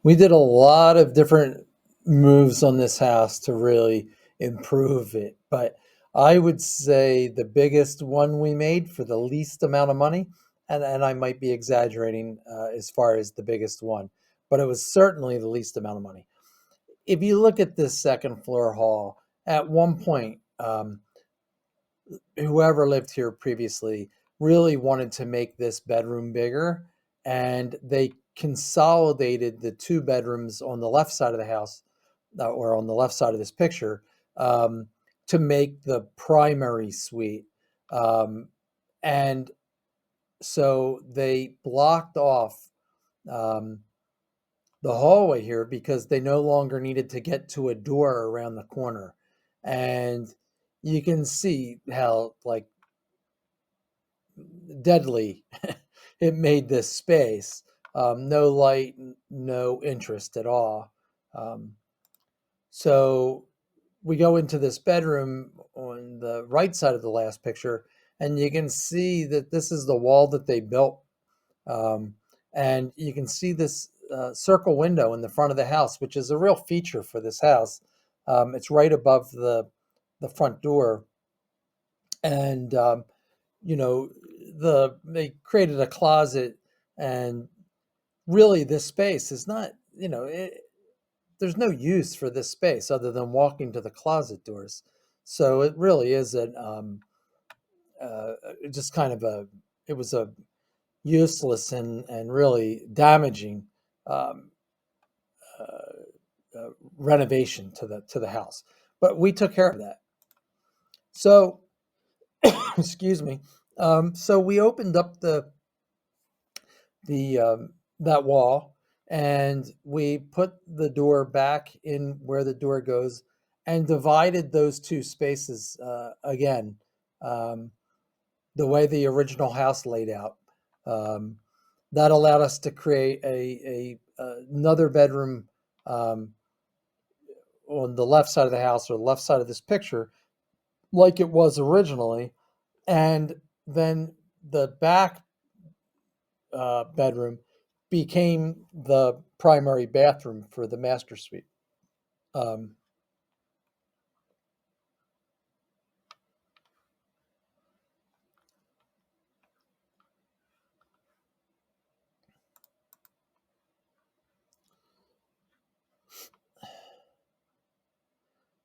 We did a lot of different moves on this house to really improve it, but I would say the biggest one we made for the least amount of money, and I might be exaggerating as far as the biggest one, but it was certainly the least amount of money. If you look at this second floor hall, at one point, whoever lived here previously really wanted to make this bedroom bigger, and they consolidated the two bedrooms on the left side of the house, or on the left side of this picture, um, to make the primary suite. Um, and so they blocked off um, the hallway here because they no longer needed to get to a door around the corner. And you can see how, like, deadly it made this space. No light, no interest at all. Um, so we go into this bedroom on the right side of the last picture, and you can see that this is the wall that they built. Um, and you can see this circle window in the front of the house, which is a real feature for this house. It's right above the front door, and you know, they created a closet, and really this space is not, there's no use for this space other than walking to the closet doors. So it really is uh, just kind of it was a useless and really damaging um, renovation to the house. But we took care of that. So excuse me. So we opened up the that wall, and we put the door back in where the door goes, and divided those two spaces again, um, the way the original house laid out. Um, that allowed us to create another bedroom um, on the left side of the house, or the left side of this picture, like it was originally, and then the back bedroom became the primary bathroom for the master suite. Um,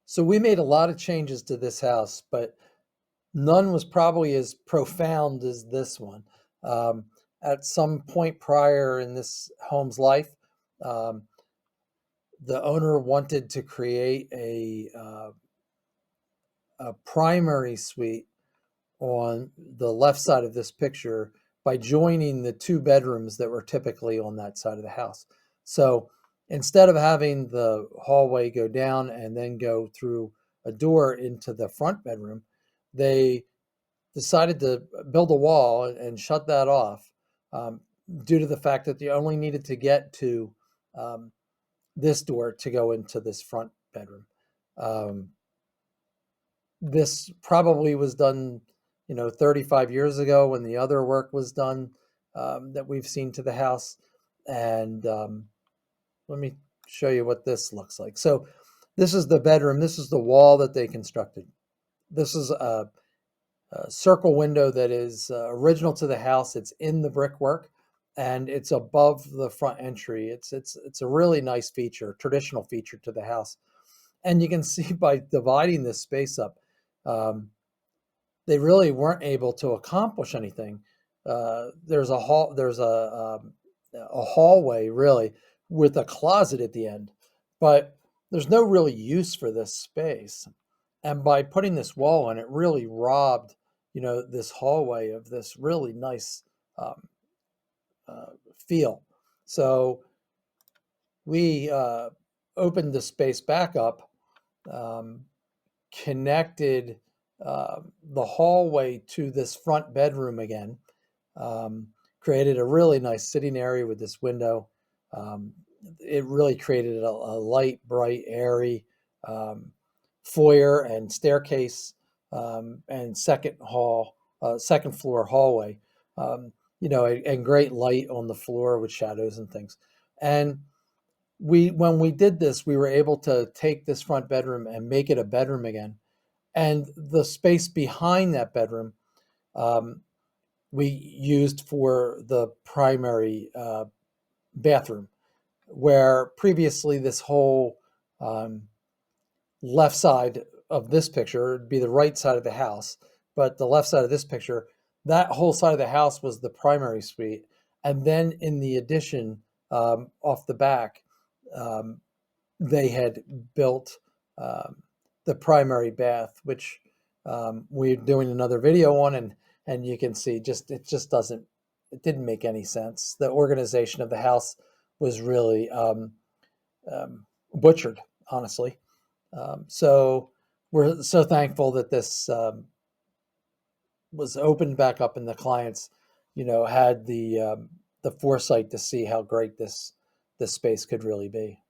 so we made a lot of changes to this house, but none was probably as profound as this one. Um, at some point prior in this home's life, um, the owner wanted to create a primary suite on the left side of this picture by joining the two bedrooms that were typically on that side of the house. So instead of having the hallway go down and then go through a door into the front bedroom, they decided to build a wall and shut that off, um, due to the fact that they only needed to get to um, this door to go into this front bedroom. Um, this probably was done, 35 years ago when the other work was done, that we've seen to the house. And let me show you what this looks like. So this is the bedroom. This is the wall that they constructed. This is a circle window that is original to the house. It's in the brickwork, and it's above the front entry. It's a really nice feature, traditional feature to the house. And you can see by dividing this space up, um, they really weren't able to accomplish anything. There's a hallway really with a closet at the end, but there's no really use for this space. And by putting this wall in, it really robbed, this hallway of this really nice um, uh, feel. So we opened the space back up, um, connected the hallway to this front bedroom again, um, created a really nice sitting area with this window. Um, it really created a light, bright, airy um, foyer and staircase, and second floor hallway. And great light on the floor with shadows and things. And when we did this, we were able to take this front bedroom and make it a bedroom again. And the space behind that bedroom, um, we used for the primary bathroom, where previously this whole um, left side of this picture would be the right side of the house, but the left side of this picture, that whole side of the house was the primary suite. And then in the addition, off the back, um, they had built um, the primary bath, which we're doing another video on, and you can see it just doesn't, it didn't make any sense. The organization of the house was really butchered, honestly. So we're so thankful that this was opened back up, and the clients, had the foresight to see how great this space could really be.